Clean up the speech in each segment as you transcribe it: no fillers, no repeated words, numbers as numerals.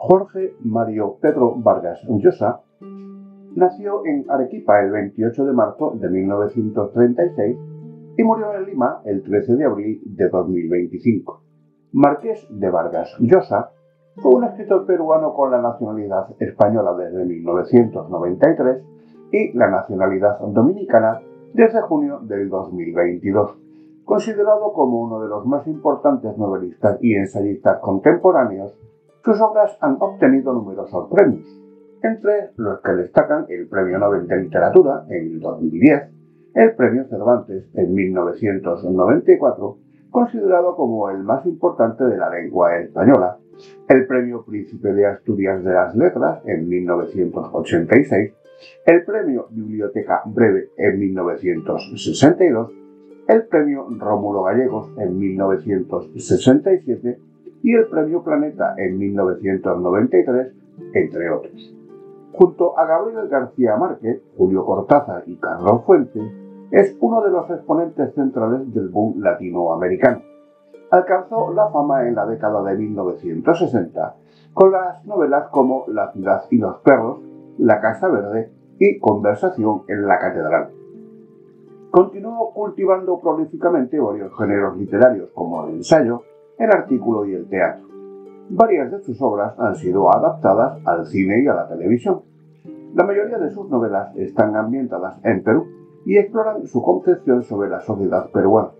Jorge Mario Pedro Vargas Llosa nació en Arequipa el 28 de marzo de 1936 y murió en Lima el 13 de abril de 2025. Marqués de Vargas Llosa fue un escritor peruano con la nacionalidad española desde 1993 y la nacionalidad dominicana desde junio del 2022. Considerado como uno de los más importantes novelistas y ensayistas contemporáneos, sus obras han obtenido numerosos premios, entre los que destacan el Premio Nobel de Literatura en el 2010, el Premio Cervantes en 1994, considerado como el más importante de la lengua española, el Premio Príncipe de Asturias de las Letras en 1986, el Premio Biblioteca Breve en 1962, el Premio Rómulo Gallegos en 1967 y el Premio Planeta en 1993, entre otros. Junto a Gabriel García Márquez, Julio Cortázar y Carlos Fuentes, es uno de los exponentes centrales del boom latinoamericano. Alcanzó la fama en la década de 1960 con las novelas como La ciudad y los perros, La casa verde y Conversación en la catedral. Continuó cultivando prolíficamente varios géneros literarios como el ensayo, el artículo y el teatro. Varias de sus obras han sido adaptadas al cine y a la televisión. La mayoría de sus novelas están ambientadas en Perú y exploran su concepción sobre la sociedad peruana.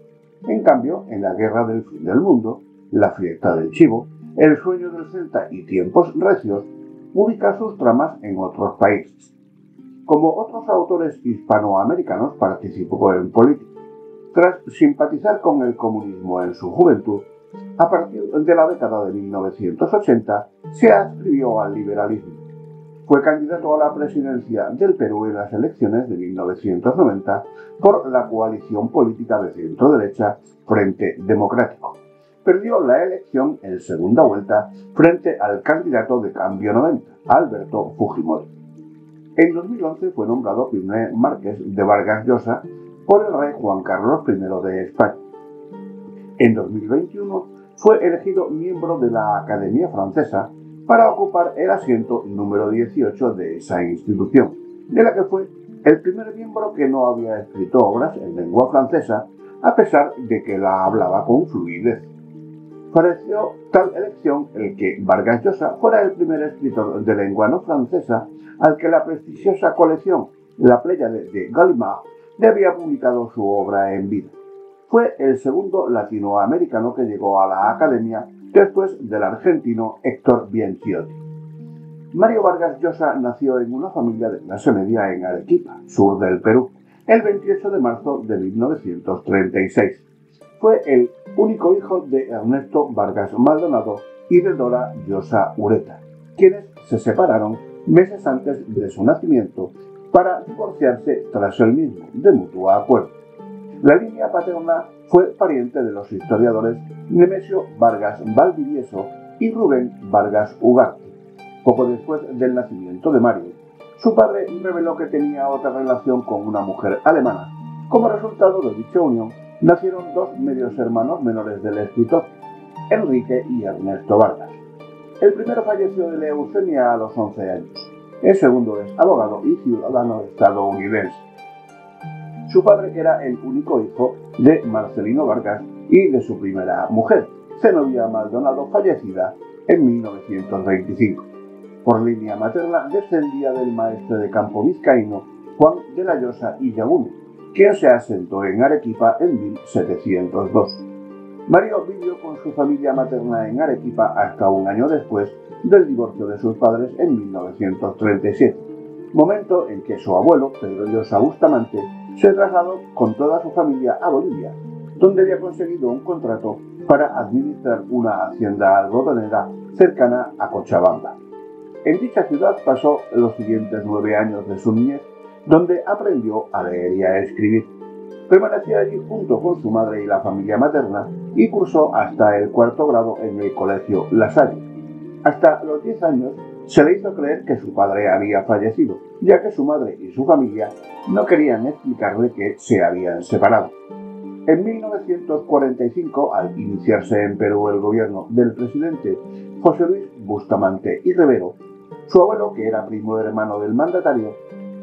En cambio, en La guerra del fin del mundo, La fiesta del chivo, El sueño del celta y Tiempos recios, ubica sus tramas en otros países. Como otros autores hispanoamericanos, participó en política. Tras simpatizar con el comunismo en su juventud, a partir de la década de 1980 se adscribió al liberalismo. Fue candidato a la presidencia del Perú en las elecciones de 1990 por la coalición política de centro-derecha Frente Democrático. Perdió la elección en segunda vuelta frente al candidato de Cambio 90, Alberto Fujimori. En 2011 fue nombrado primer marqués de Vargas Llosa por el rey Juan Carlos I de España. En 2021 fue elegido miembro de la Academia Francesa para ocupar el asiento número 18 de esa institución, de la que fue el primer miembro que no había escrito obras en lengua francesa, a pesar de que la hablaba con fluidez. Pareció tal elección el que Vargas Llosa fuera el primer escritor de lengua no francesa al que la prestigiosa colección La Pléyade de Gallimard le había publicado su obra en vida. Fue el segundo latinoamericano que llegó a la Academia después del argentino Héctor Bianchiotti. Mario Vargas Llosa nació en una familia de clase media en Arequipa, sur del Perú, el 28 de marzo de 1936. Fue el único hijo de Ernesto Vargas Maldonado y de Dora Llosa Ureta, quienes se separaron meses antes de su nacimiento para divorciarse tras el mismo, de mutuo acuerdo. La línea paterna fue pariente de los historiadores Nemesio Vargas Valdivieso y Rubén Vargas Ugarte. Poco después del nacimiento de Mario, su padre reveló que tenía otra relación con una mujer alemana. Como resultado de dicha unión, nacieron dos medios hermanos menores del escritor, Enrique y Ernesto Vargas. El primero falleció de leucemia a los 11 años. El segundo es abogado y ciudadano estadounidense. Su padre era el único hijo de Marcelino Vargas y de su primera mujer, Zenobia Maldonado, fallecida en 1925. Por línea materna descendía del maestre de campo vizcaíno Juan de la Llosa y Llagune, quien se asentó en Arequipa en 1702. Mario vivió con su familia materna en Arequipa hasta un año después del divorcio de sus padres en 1937, momento en que su abuelo, Pedro Llosa Bustamante, se trasladó con toda su familia a Bolivia, donde había conseguido un contrato para administrar una hacienda algodonera cercana a Cochabamba. En dicha ciudad pasó los siguientes 9 años de su niñez, donde aprendió a leer y a escribir. Permaneció allí junto con su madre y la familia materna y cursó hasta el 4º grado en el colegio La Salle. Hasta los 10 años se le hizo creer que su padre había fallecido, ya que su madre y su familia no querían explicarle que se habían separado. En 1945, al iniciarse en Perú el gobierno del presidente José Luis Bustamante y Rivero, su abuelo, que era primo hermano del mandatario,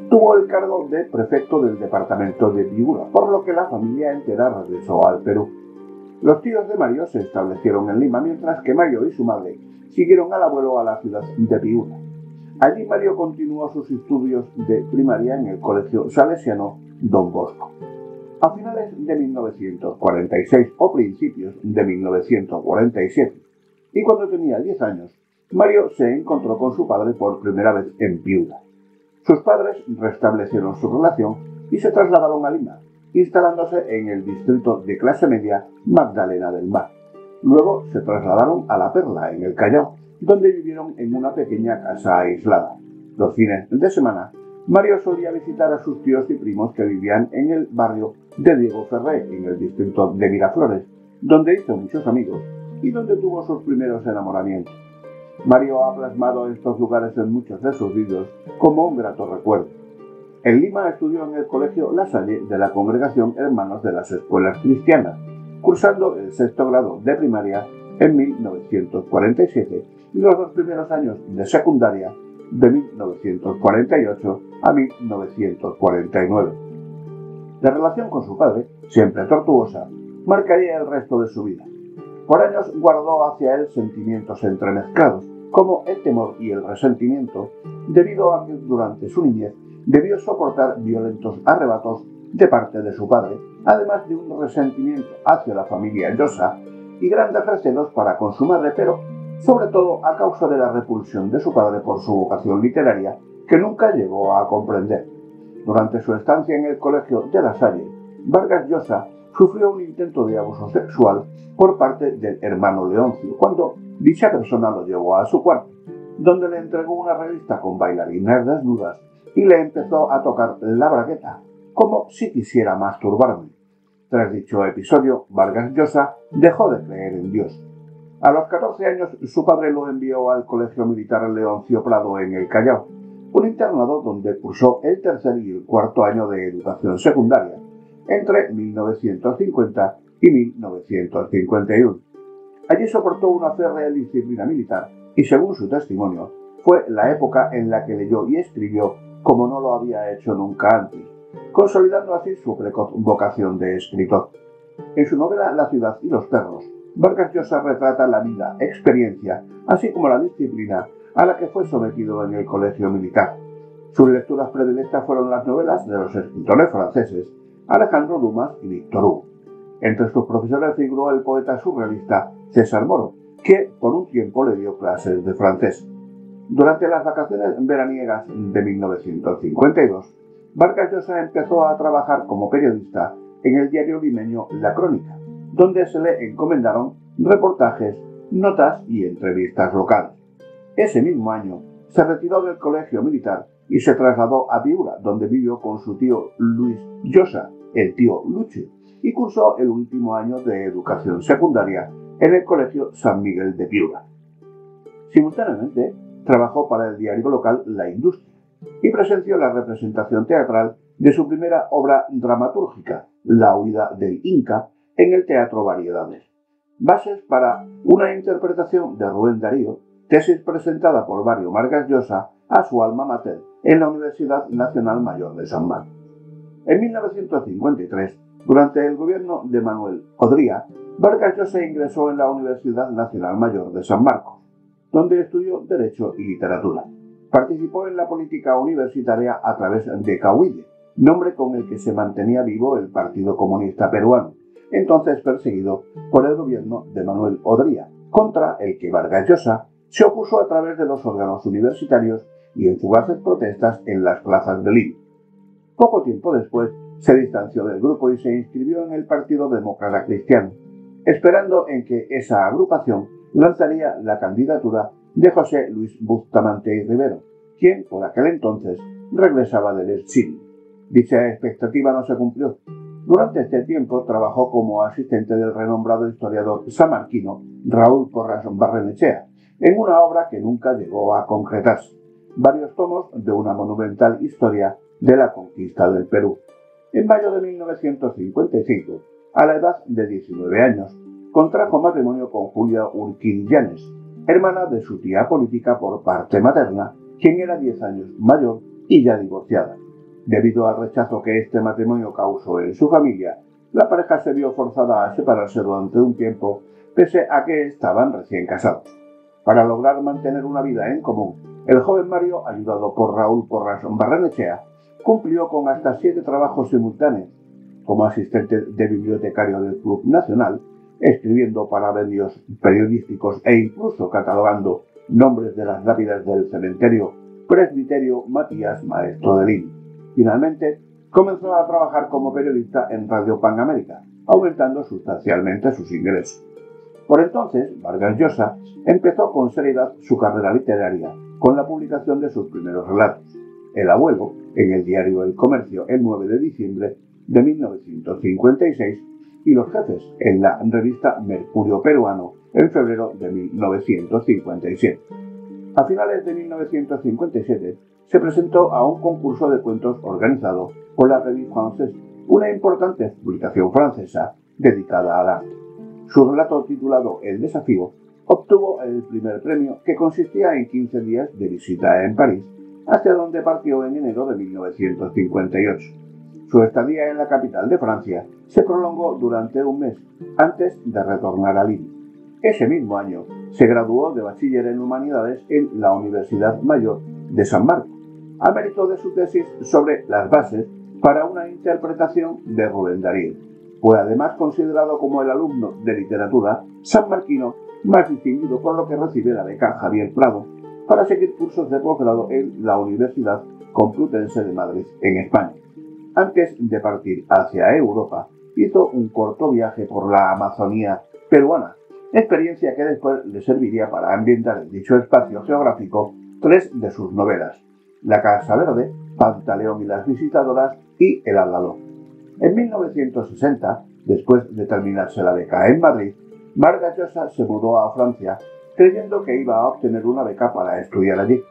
tuvo el cargo de prefecto del departamento de Piura, por lo que la familia entera regresó al Perú. Los tíos de Mario se establecieron en Lima, mientras que Mario y su madre siguieron al abuelo a la ciudad de Piura. Allí Mario continuó sus estudios de primaria en el colegio salesiano Don Bosco. A finales de 1946 o principios de 1947, y cuando tenía 10 años, Mario se encontró con su padre por primera vez en Piura. Sus padres restablecieron su relación y se trasladaron a Lima, instalándose en el distrito de clase media Magdalena del Mar. Luego se trasladaron a La Perla, en el Callao, donde vivieron en una pequeña casa aislada. Los fines de semana, Mario solía visitar a sus tíos y primos que vivían en el barrio de Diego Ferré, en el distrito de Miraflores, donde hizo muchos amigos y donde tuvo sus primeros enamoramientos. Mario ha plasmado estos lugares en muchos de sus vídeos como un grato recuerdo. En Lima estudió en el colegio La Salle de la Congregación Hermanos de las Escuelas Cristianas, cursando el 6º grado de primaria en 1947 y los 2 primeros años de secundaria de 1948 a 1949. La relación con su padre, siempre tortuosa, marcaría el resto de su vida. Por años guardó hacia él sentimientos entremezclados, como el temor y el resentimiento, debido a que durante su niñez debió soportar violentos arrebatos de parte de su padre, además de un resentimiento hacia la familia Llosa y grandes recelos para con su madre, pero sobre todo a causa de la repulsión de su padre por su vocación literaria, que nunca llegó a comprender. Durante su estancia en el colegio de La Salle, Vargas Llosa sufrió un intento de abuso sexual por parte del hermano Leoncio, cuando dicha persona lo llevó a su cuarto, donde le entregó una revista con bailarinas desnudas y le empezó a tocar la bragueta, como si quisiera masturbarme. Tras dicho episodio, Vargas Llosa dejó de creer en Dios. A los 14 años, su padre lo envió al Colegio Militar Leoncio Prado en el Callao, un internado donde cursó el 3er y el 4º año de educación secundaria, entre 1950 y 1951. Allí soportó una férrea disciplina militar y, según su testimonio, fue la época en la que leyó y escribió como no lo había hecho nunca antes, consolidando así su precoz vocación de escritor. En su novela La ciudad y los perros, Vargas Llosa retrata la vida, experiencia, así como la disciplina a la que fue sometido en el colegio militar. Sus lecturas predilectas fueron las novelas de los escritores franceses Alejandro Dumas y Victor Hugo. Entre sus profesores figuró el poeta surrealista César Moro, que por un tiempo le dio clases de francés. Durante las vacaciones veraniegas de 1952, Vargas Llosa empezó a trabajar como periodista en el diario limeño La Crónica, donde se le encomendaron reportajes, notas y entrevistas locales. Ese mismo año se retiró del colegio militar y se trasladó a Piura, donde vivió con su tío Luis Llosa, el tío Lucho, y cursó el último año de educación secundaria en el colegio San Miguel de Piura. Simultáneamente, trabajó para el diario local La Industria y presenció la representación teatral de su primera obra dramatúrgica, La huida del Inca, en el Teatro Variedades. Bases para una interpretación de Rubén Darío, tesis presentada por Mario Vargas Llosa a su alma mater en la Universidad Nacional Mayor de San Marcos. En 1953, durante el gobierno de Manuel Odría, Vargas Llosa ingresó en la Universidad Nacional Mayor de San Marcos, donde estudió Derecho y Literatura. Participó en la política universitaria a través de CAUIDE, nombre con el que se mantenía vivo el Partido Comunista Peruano, entonces perseguido por el gobierno de Manuel Odría, contra el que Vargas Llosa se opuso a través de los órganos universitarios y en fugaces protestas en las plazas de Lima. Poco tiempo después se distanció del grupo y se inscribió en el Partido Demócrata Cristiano, esperando en que esa agrupación lanzaría la candidatura de José Luis Bustamante y Rivero, quien por aquel entonces regresaba del exilio. Dicha expectativa no se cumplió. Durante este tiempo trabajó como asistente del renombrado historiador samarquino Raúl Porras Barrenechea, en una obra que nunca llegó a concretarse, varios tomos de una monumental historia de la conquista del Perú. En mayo de 1955 A la edad de 19 años, contrajo matrimonio con Julia Urquidi Llanes, hermana de su tía política por parte materna, quien era 10 años mayor y ya divorciada. Debido al rechazo que este matrimonio causó en su familia, la pareja se vio forzada a separarse durante un tiempo, pese a que estaban recién casados. Para lograr mantener una vida en común, el joven Mario, ayudado por Raúl Porras Barrenechea, cumplió con hasta 7 trabajos simultáneos, como asistente de bibliotecario del Club Nacional, escribiendo para medios periodísticos e incluso catalogando nombres de las lápidas del cementerio Presbiterio Matías Maestro de Lin. Finalmente, comenzó a trabajar como periodista en Radio Pan América, aumentando sustancialmente sus ingresos. Por entonces, Vargas Llosa empezó con seriedad su carrera literaria con la publicación de sus primeros relatos, El abuelo, en el diario El Comercio el 9 de diciembre de 1956, y Los jefes, en la revista Mercurio Peruano, en febrero de 1957. A finales de 1957 se presentó a un concurso de cuentos organizado por la Revue Française, una importante publicación francesa dedicada al arte. Su relato, titulado El desafío, obtuvo el primer premio, que consistía en 15 días de visita en París, hacia donde partió en enero de 1958. Su estadía en la capital de Francia se prolongó durante un mes, antes de retornar a Lima. Ese mismo año se graduó de bachiller en Humanidades en la Universidad Mayor de San Marcos, a mérito de su tesis sobre las bases para una interpretación de Rubén Darío. Fue además considerado como el alumno de literatura sanmarquino más distinguido, por lo que recibe la beca Javier Prado para seguir cursos de posgrado en la Universidad Complutense de Madrid, en España. Antes de partir hacia Europa, hizo un corto viaje por la Amazonía peruana, experiencia que después le serviría para ambientar en dicho espacio geográfico 3 de sus novelas: La Casa Verde, Pantaleón y las visitadoras y El hablador. En 1960, después de terminarse la beca en Madrid, Vargas Llosa se mudó a Francia, creyendo que iba a obtener una beca para estudiar allí.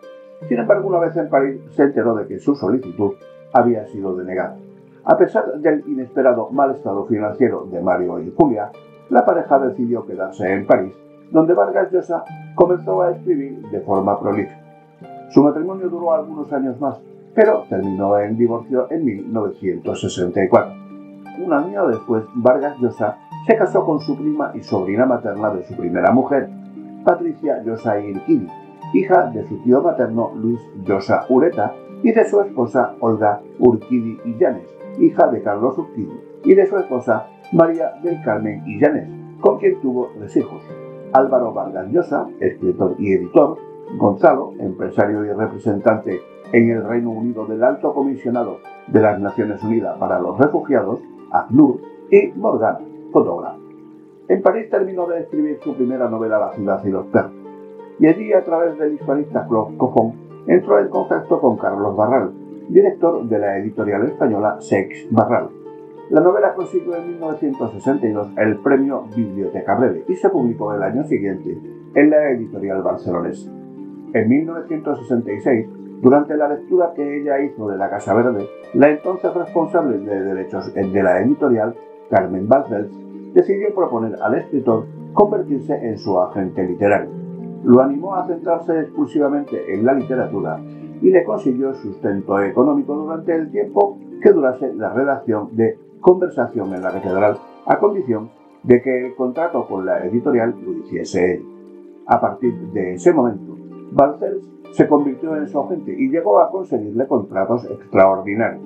Sin embargo, una vez en París, se enteró de que su solicitud había sido denegada. A pesar del inesperado mal estado financiero de Mario y Julia, la pareja decidió quedarse en París, donde Vargas Llosa comenzó a escribir de forma prolífica. Su matrimonio duró algunos años más, pero terminó en divorcio en 1964. Un año después, Vargas Llosa se casó con su prima y sobrina materna de su primera mujer, Patricia Llosa Urquidi, hija de su tío materno Luis Llosa Ureta y de su esposa Olga Urquidi y Llanes, hija de Carlos Urquidi, y de su esposa María del Carmen y Llanes, con quien tuvo 3 hijos: Álvaro Vargas Llosa, escritor y editor; Gonzalo, empresario y representante en el Reino Unido del Alto Comisionado de las Naciones Unidas para los Refugiados, ACNUR; y Morgana, fotógrafo. En París terminó de escribir su primera novela, La ciudad y los perros, y allí, a través del hispanista Claude Coffon, entró en contacto con Carlos Barral, director de la editorial española Seix Barral. La novela consiguió en 1962 el premio Biblioteca Breve y se publicó el año siguiente en la editorial barcelonesa. En 1966, durante la lectura que ella hizo de La Casa Verde, la entonces responsable de derechos de la editorial, Carmen Balcells, decidió proponer al escritor convertirse en su agente literario. Lo animó a centrarse exclusivamente en la literatura y le consiguió sustento económico durante el tiempo que durase la redacción de Conversación en la Catedral, a condición de que el contrato con la editorial lo hiciese él. A partir de ese momento, Balcells se convirtió en su agente y llegó a conseguirle contratos extraordinarios.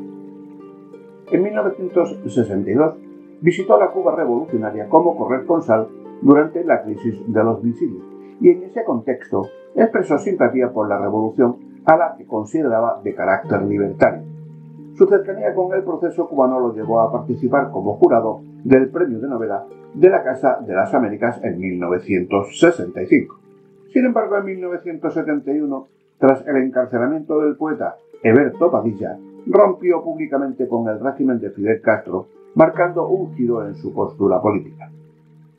En 1962 visitó la Cuba revolucionaria como corresponsal durante la crisis de los misiles y en ese contexto expresó simpatía por la revolución, a la que consideraba de carácter libertario. Su cercanía con el proceso cubano lo llevó a participar como jurado del premio de novela de la Casa de las Américas en 1965. Sin embargo, en 1971, tras el encarcelamiento del poeta Heberto Padilla, rompió públicamente con el régimen de Fidel Castro, marcando un giro en su postura política.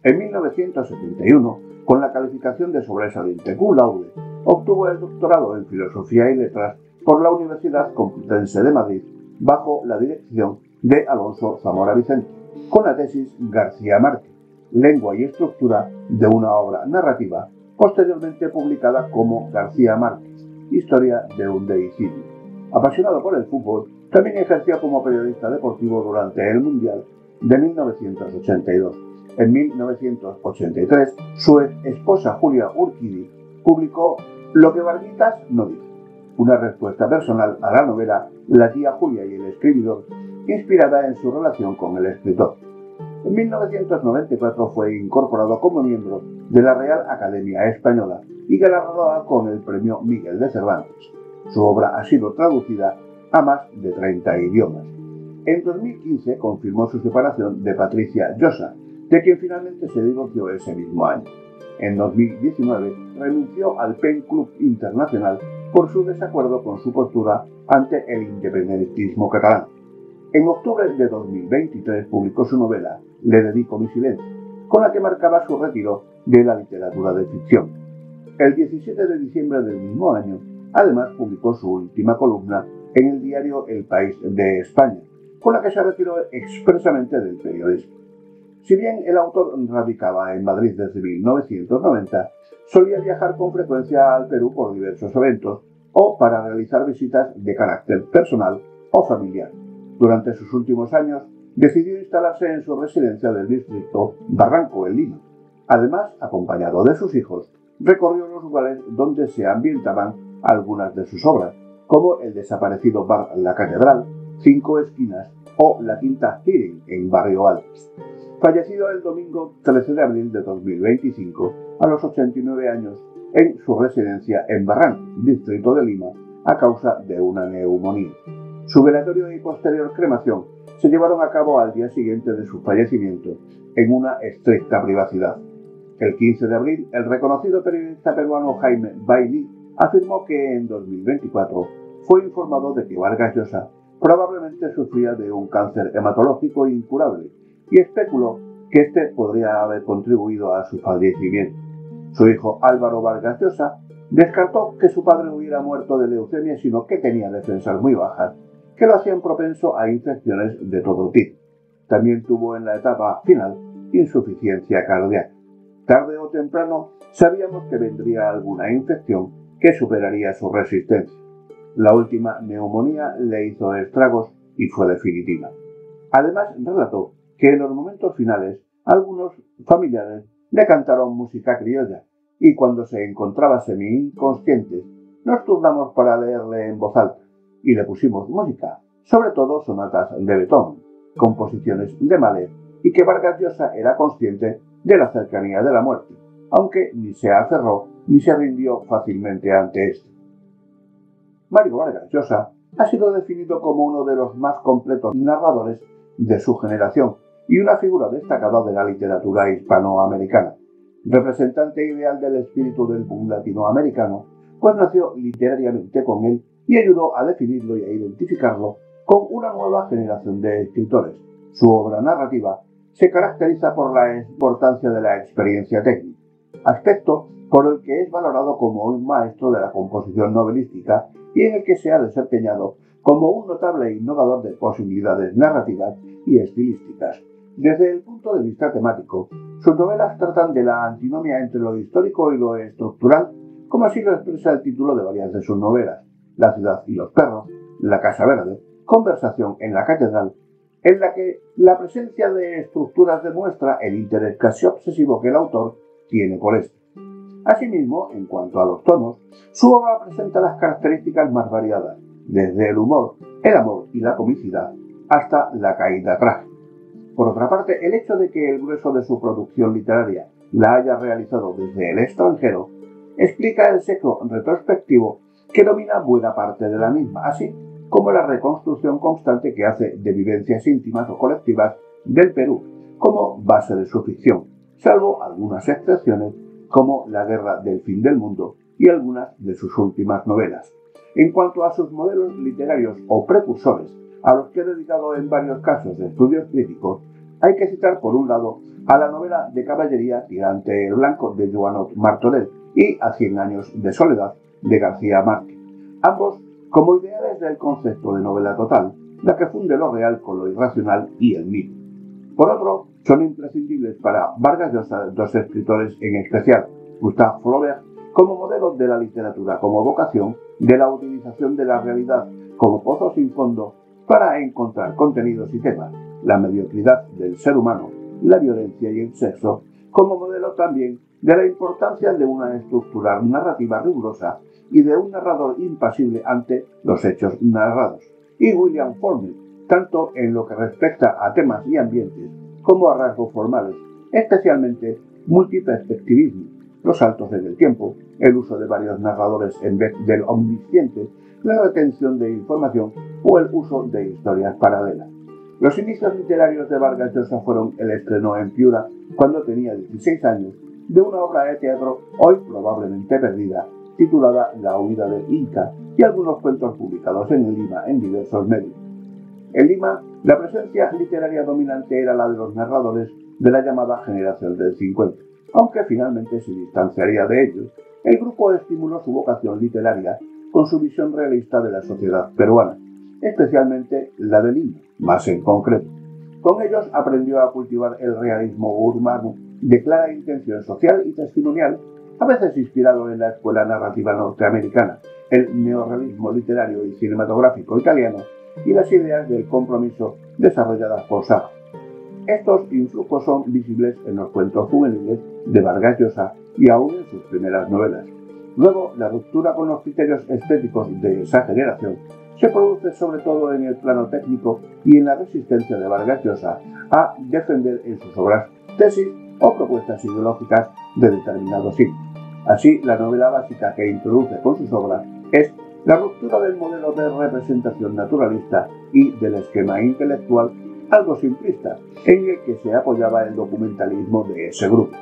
En 1971, con la calificación de sobresaliente cum laude, obtuvo el doctorado en Filosofía y Letras por la Universidad Complutense de Madrid, bajo la dirección de Alonso Zamora Vicente. con la tesis García Márquez, lengua y estructura de una obra narrativa, posteriormente publicada como García Márquez, historia de un deicidio. Apasionado por el fútbol, también ejerció como periodista deportivo durante el Mundial de 1982. En 1983, su esposa Julia Urquidi publicó Lo que Varguitas no dijo, una respuesta personal a la novela La tía Julia y el escribidor, inspirada en su relación con el escritor. En 1994 fue incorporado como miembro de la Real Academia Española y galardonado con el Premio Miguel de Cervantes. Su obra ha sido traducida a más de 30 idiomas. En 2015 confirmó su separación de Patricia Llosa, de quien finalmente se divorció ese mismo año. En 2019 renunció al Pen Club Internacional por su desacuerdo con su postura ante el independentismo catalán. En octubre de 2023 publicó su novela Le dedico mi silencio, con la que marcaba su retiro de la literatura de ficción. El 17 de diciembre del mismo año, además publicó su última columna en el diario El País de España, con la que se retiró expresamente del periodismo. Si bien el autor radicaba en Madrid desde 1990, solía viajar con frecuencia al Perú por diversos eventos o para realizar visitas de carácter personal o familiar. Durante sus últimos años, decidió instalarse en su residencia del distrito Barranco, en Lima. Además, acompañado de sus hijos, recorrió los lugares donde se ambientaban algunas de sus obras, como el desaparecido bar La Catedral, Cinco Esquinas o la Quinta Hearing en Barrio Alto. Fallecido el domingo 13 de abril de 2025, a los 89 años, en su residencia en Barranco, distrito de Lima, a causa de una neumonía. Su velatorio y posterior cremación se llevaron a cabo al día siguiente de su fallecimiento, en una estricta privacidad. El 15 de abril, el reconocido periodista peruano Jaime Bailey afirmó que en 2024 fue informado de que Vargas Llosa probablemente sufría de un cáncer hematológico incurable y especuló que este podría haber contribuido a su fallecimiento. Su hijo Álvaro Vargas Llosa descartó que su padre hubiera muerto de leucemia, sino que tenía defensas muy bajas que lo hacían propenso a infecciones de todo tipo. También tuvo en la etapa final insuficiencia cardíaca. Tarde o temprano sabíamos que vendría alguna infección que superaría su resistencia. La última neumonía le hizo estragos y fue definitiva. Además, relató que en los momentos finales algunos familiares le cantaron música criolla y cuando se encontraba semi-inconsciente nos turnamos para leerle en voz alta y le pusimos música, sobre todo sonatas de Beethoven, composiciones de Mahler, y que Vargas Llosa era consciente de la cercanía de la muerte, aunque ni se aferró ni se rindió fácilmente ante esto. Mario Vargas Llosa ha sido definido como uno de los más completos narradores de su generación y una figura destacada de la literatura hispanoamericana. Representante ideal del espíritu del boom latinoamericano, pues nació literariamente con él y ayudó a definirlo y a identificarlo con una nueva generación de escritores. Su obra narrativa se caracteriza por la importancia de la experiencia técnica, aspecto por el que es valorado como un maestro de la composición novelística y en el que se ha desempeñado como un notable e innovador de posibilidades narrativas y estilísticas. Desde el punto de vista temático, sus novelas tratan de la antinomia entre lo histórico y lo estructural, como así lo expresa el título de varias de sus novelas: La ciudad y los perros, La casa verde, Conversación en la catedral, en la que la presencia de estructuras demuestra el interés casi obsesivo que el autor tiene por esto. Asimismo, en cuanto a los tonos, su obra presenta las características más variadas, desde el humor, el amor y la comicidad, hasta la caída trágica. Por otra parte, el hecho de que el grueso de su producción literaria la haya realizado desde el extranjero explica el sesgo retrospectivo que domina buena parte de la misma, así como la reconstrucción constante que hace de vivencias íntimas o colectivas del Perú como base de su ficción, salvo algunas excepciones como La guerra del fin del mundo y algunas de sus últimas novelas. En cuanto a sus modelos literarios o precursores, a los que he dedicado en varios casos de estudios críticos, hay que citar por un lado a la novela de caballería Tirante el Blanco de Joanot Martorell y A 100 años de soledad de García Márquez, ambos como ideales del concepto de novela total, la que funde lo real con lo irracional y el mito. Por otro, son imprescindibles para Vargas Llosa dos escritores en especial, Gustave Flaubert como modelo de la literatura como vocación, de la utilización de la realidad como pozo sin fondo para encontrar contenidos y temas, la mediocridad del ser humano, la violencia y el sexo, como modelo también de la importancia de una estructura narrativa rigurosa y de un narrador impasible ante los hechos narrados. Y William Faulkner, tanto en lo que respecta a temas y ambientes como a rasgos formales, especialmente multiperspectivismo, los saltos en el tiempo, el uso de varios narradores en vez del omnisciente, la retención de información o el uso de historias paralelas. Los inicios literarios de Vargas Llosa fueron el estreno en Piura, cuando tenía 16 años, de una obra de teatro hoy probablemente perdida, titulada La huida del Inca, y algunos cuentos publicados en Lima en diversos medios. En Lima, la presencia literaria dominante era la de los narradores de la llamada generación del 50. Aunque finalmente se distanciaría de ellos, el grupo estimuló su vocación literaria con su visión realista de la sociedad peruana, especialmente la de Lima, más en concreto. Con ellos aprendió a cultivar el realismo urbano de clara intención social y testimonial, a veces inspirado en la escuela narrativa norteamericana, el neorrealismo literario y cinematográfico italiano y las ideas del compromiso desarrolladas por Sartre. Estos influjos son visibles en los cuentos juveniles de Vargas Llosa y aún en sus primeras novelas. Luego, la ruptura con los criterios estéticos de esa generación se produce sobre todo en el plano técnico y en la resistencia de Vargas Llosa a defender en sus obras tesis o propuestas ideológicas de determinado signo. Así, la novela básica que introduce con sus obras es la ruptura del modelo de representación naturalista y del esquema intelectual algo simplista, en el que se apoyaba el documentalismo de ese grupo.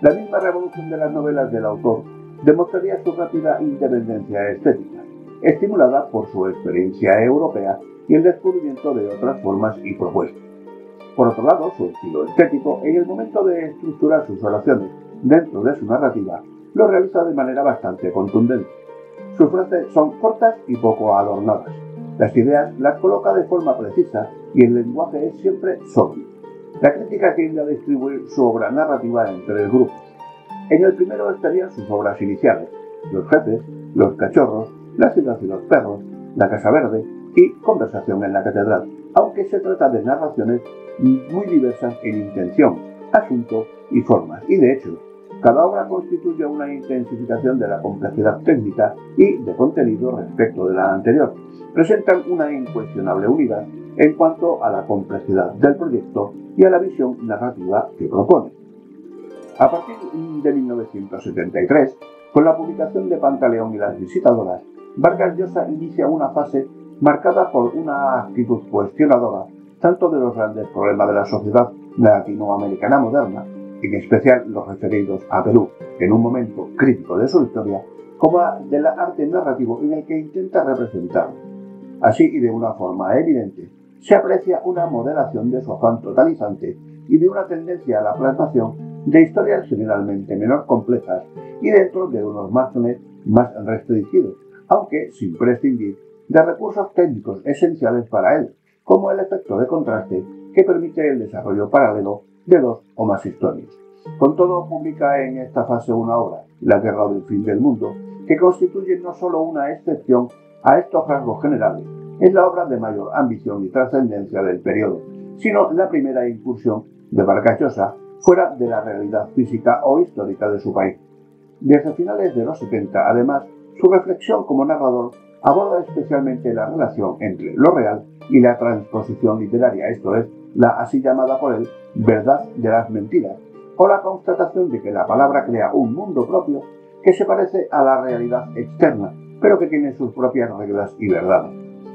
La misma revolución de las novelas del autor demostraría su rápida independencia estética, estimulada por su experiencia europea y el descubrimiento de otras formas y propuestas. Por otro lado, su estilo estético, en el momento de estructurar sus oraciones dentro de su narrativa, lo realiza de manera bastante contundente. Sus frases son cortas y poco adornadas. Las ideas las coloca de forma precisa y el lenguaje es siempre sólido. La crítica tiende a distribuir su obra narrativa en tres grupos. En el primero estarían sus obras iniciales: Los jefes, Los cachorros, La ciudad y los perros, La casa verde y Conversación en la catedral, aunque se trata de narraciones muy diversas en intención, asunto y formas, y de hecho, cada obra constituye una intensificación de la complejidad técnica y de contenido respecto de la anterior. Presentan una incuestionable unidad en cuanto a la complejidad del proyecto y a la visión narrativa que propone. A partir de 1973, con la publicación de Pantaleón y las visitadoras, Vargas Llosa inicia una fase marcada por una actitud cuestionadora tanto de los grandes problemas de la sociedad latinoamericana moderna, en especial los referidos a Perú, en un momento crítico de su historia, como del arte narrativo en el que intenta representarlo. Así, y de una forma evidente, se aprecia una moderación de su afán totalizante y de una tendencia a la plasmación de historias generalmente menos complejas y dentro de unos márgenes más restringidos, aunque sin prescindir de recursos técnicos esenciales para él, como el efecto de contraste que permite el desarrollo paralelo de dos o más historias. Con todo, publica en esta fase una obra, La guerra del fin del mundo, que constituye no solo una excepción a estos rasgos generales, es la obra de mayor ambición y trascendencia del periodo, sino la primera incursión de Vargas Llosa fuera de la realidad física o histórica de su país. Desde finales de los 70, además, su reflexión como narrador aborda especialmente la relación entre lo real y la transposición literaria, esto es, la así llamada por él verdad de las mentiras, o la constatación de que la palabra crea un mundo propio que se parece a la realidad externa, pero que tiene sus propias reglas y verdades.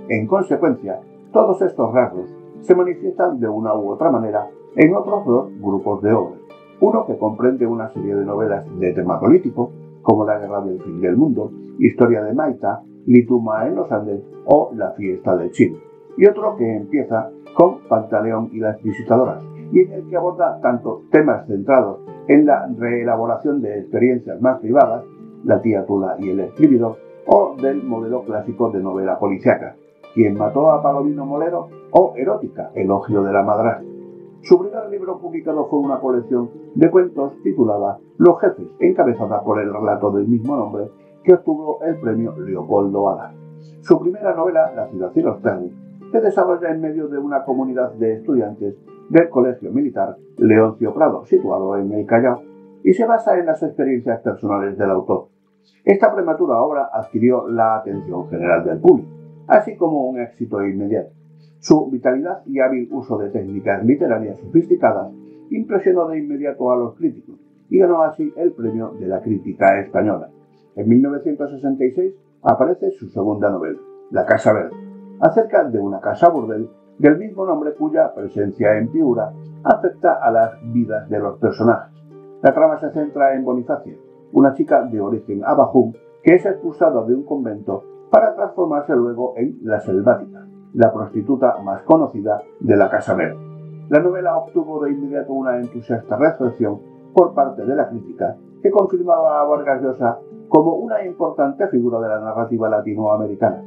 En consecuencia, todos estos rasgos se manifiestan de una u otra manera en otros dos grupos de obras. Uno que comprende una serie de novelas de tema político, como La guerra del fin del mundo, Historia de Maita, Lituma en los Andes o La fiesta del Chile. Y otro que empieza con Pantaleón y las visitadoras, y en el que aborda tanto temas centrados en la reelaboración de experiencias más privadas, La tía Tula y el escribidor, o del modelo clásico de novela policíaca, Quien mató a Palomino Molero, o erótica, Elogio de la madrastra. Su primer libro publicado fue una colección de cuentos titulada Los Jefes, encabezada por el relato del mismo nombre, que obtuvo el premio Leopoldo Alas. Su primera novela, La ciudad y los perros, se desarrolla en medio de una comunidad de estudiantes del Colegio Militar Leoncio Prado, situado en el Callao, y se basa en las experiencias personales del autor. Esta prematura obra adquirió la atención general del público, así como un éxito inmediato. Su vitalidad y hábil uso de técnicas literarias sofisticadas impresionó de inmediato a los críticos y ganó así el premio de la crítica española. En 1966 aparece su segunda novela, La Casa Verde, acerca de una casa burdel del mismo nombre cuya presencia en Piura afecta a las vidas de los personajes. La trama se centra en Bonifacia, una chica de origen abajún que es expulsada de un convento para transformarse luego en la selvática, la prostituta más conocida de la Casa Verde. La novela obtuvo de inmediato una entusiasta recepción por parte de la crítica, que confirmaba a Vargas Llosa como una importante figura de la narrativa latinoamericana.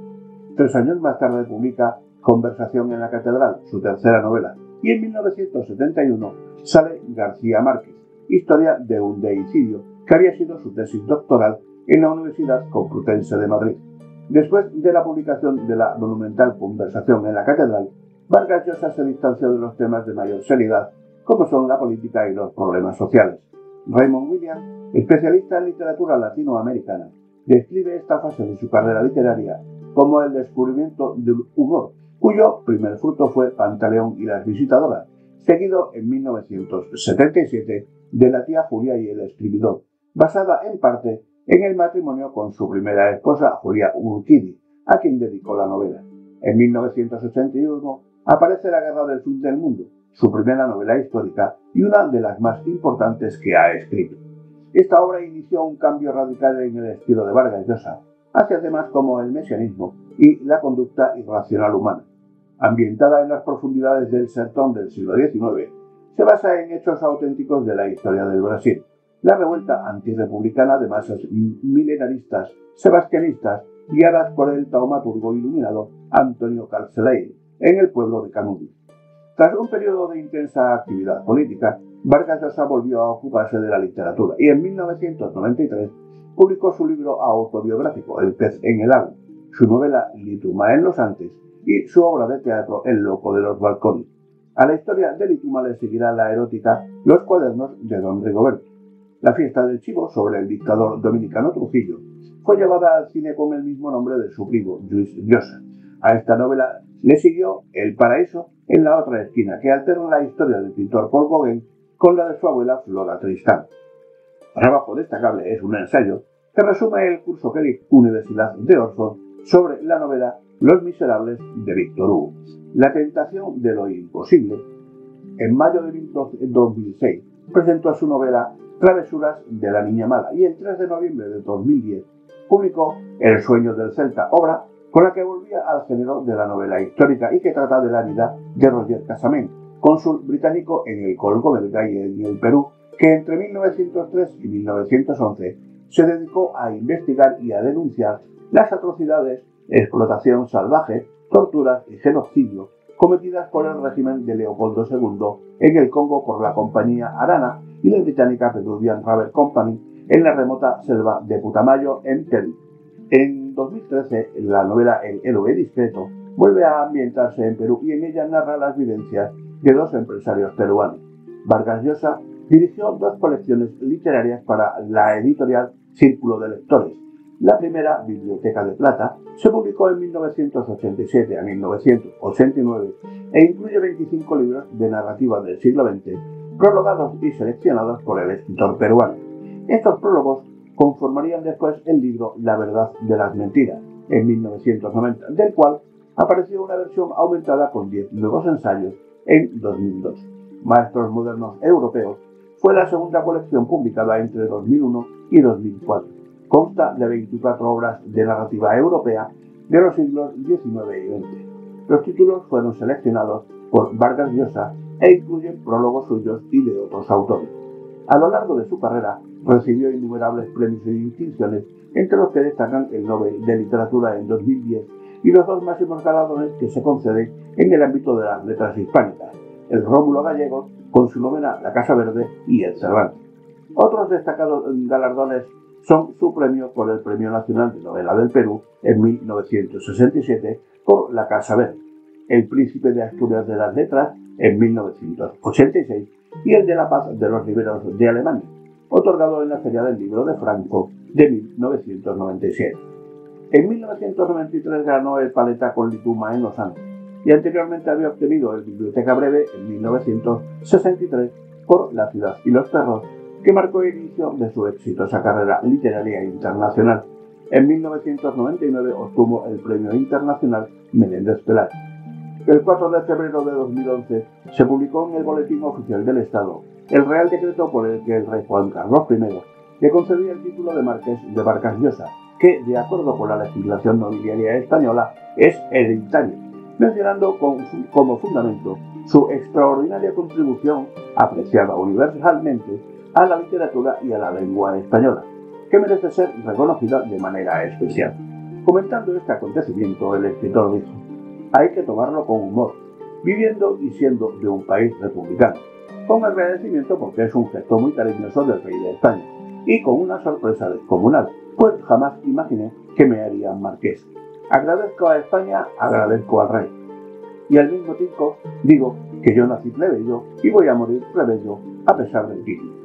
3 años más tarde publica Conversación en la Catedral, su tercera novela, y en 1971 sale García Márquez, historia de un deicidio, que había sido su tesis doctoral en la Universidad Complutense de Madrid. Después de la publicación de la monumental Conversación en la Catedral, Vargas Llosa se distanció de los temas de mayor seriedad, como son la política y los problemas sociales. Raymond Williams, especialista en literatura latinoamericana, describe esta fase de su carrera literaria como el descubrimiento del humor, cuyo primer fruto fue Pantaleón y las visitadoras, seguido en 1977 de La tía Julia y el escribidor, basada en parte en el matrimonio con su primera esposa, Julia Urquidi, a quien dedicó la novela. En 1981 aparece La guerra del fin del mundo, su primera novela histórica y una de las más importantes que ha escrito. Esta obra inició un cambio radical en el estilo de Vargas Llosa, hacia temas como el mesianismo y la conducta irracional humana. Ambientada en las profundidades del sertón del siglo XIX, se basa en hechos auténticos de la historia del Brasil. La revuelta antirrepublicana de masas milenaristas sebastianistas guiadas por el taumaturgo iluminado Antonio Carceleiro en el pueblo de Canudos. Tras un periodo de intensa actividad política, Vargas Llosa volvió a ocuparse de la literatura y en 1993 publicó su libro autobiográfico El pez en el agua, su novela Lituma en los Andes y su obra de teatro El loco de los balcones. A la historia de Lituma le seguirá la erótica Los cuadernos de Don Rigoberto. La fiesta del chivo, sobre el dictador dominicano Trujillo, fue llevada al cine con el mismo nombre de su primo, Luis Llosa. A esta novela le siguió El paraíso en la otra esquina, que alterna la historia del pintor Paul Gauguin con la de su abuela Flora Tristán. Trabajo destacable es un ensayo que resume el curso que dictó Universidad de Oxford sobre la novela Los Miserables de Víctor Hugo. La tentación de lo imposible. En mayo de 2006 presentó su novela Travesuras de la niña mala y el 3 de noviembre de 2010 publicó El sueño del Celta, obra con la que volvía al género de la novela histórica y que trata de la vida de Roger Casamén, cónsul británico en el Congo belga y en el Perú, que entre 1903 y 1911 se dedicó a investigar y a denunciar las atrocidades, explotación salvaje, torturas y genocidio cometidas por el régimen de Leopoldo II en el Congo por la compañía Arana y la británica Peruvian Rubber Company en la remota selva de Putumayo en Perú. En 2013, la novela El héroe discreto vuelve a ambientarse en Perú y en ella narra las vivencias de 2 empresarios peruanos. Vargas Llosa dirigió 2 colecciones literarias para la editorial Círculo de Lectores. La primera, Biblioteca de Plata, se publicó en 1987 a 1989 e incluye 25 libros de narrativa del siglo XX, prologados y seleccionados por el escritor peruano. Estos prólogos conformarían después el libro La verdad de las mentiras, en 1990, del cual apareció una versión aumentada con 10 nuevos ensayos en 2002. Maestros modernos europeos fue la segunda colección publicada entre 2001 y 2004. Consta de 24 obras de narrativa europea de los siglos XIX y XX. Los títulos fueron seleccionados por Vargas Llosa e incluyen prólogos suyos y de otros autores. A lo largo de su carrera recibió innumerables premios y distinciones, entre los que destacan el Nobel de Literatura en 2010 y los 2 máximos galardones que se conceden en el ámbito de las letras hispánicas, el Rómulo Gallegos con su novela La Casa Verde y el Cervantes. Otros destacados galardones son su premio por el Premio Nacional de Novela del Perú en 1967 por La Casa Verde, el Príncipe de Asturias de las Letras en 1986 y el de la Paz de los Liberos de Alemania, otorgado en la Feria del Libro de Franco de 1997. En 1993 ganó el Paleta con Lituma en Los Andes y anteriormente había obtenido el Biblioteca Breve en 1963 por La Ciudad y los Perros, que marcó el inicio de su exitosa carrera literaria internacional. En 1999 obtuvo el Premio Internacional Menéndez Pelayo. El 4 de febrero de 2011 se publicó en el Boletín Oficial del Estado el Real Decreto por el que el rey Juan Carlos I le concedía el título de Marqués de Vargas Llosa, que, de acuerdo con la legislación nobiliaria española, es hereditario, mencionando como fundamento su extraordinaria contribución, apreciada universalmente, a la literatura y a la lengua española, que merece ser reconocida de manera especial. Comentando este acontecimiento, el escritor dijo: hay que tomarlo con humor, viviendo y siendo de un país republicano, con agradecimiento porque es un gesto muy cariñoso del rey de España, y con una sorpresa descomunal, pues jamás imaginé que me harían marqués. Agradezco a España, agradezco al rey. Y al mismo tiempo digo que yo nací plebeyo y voy a morir plebeyo a pesar del título.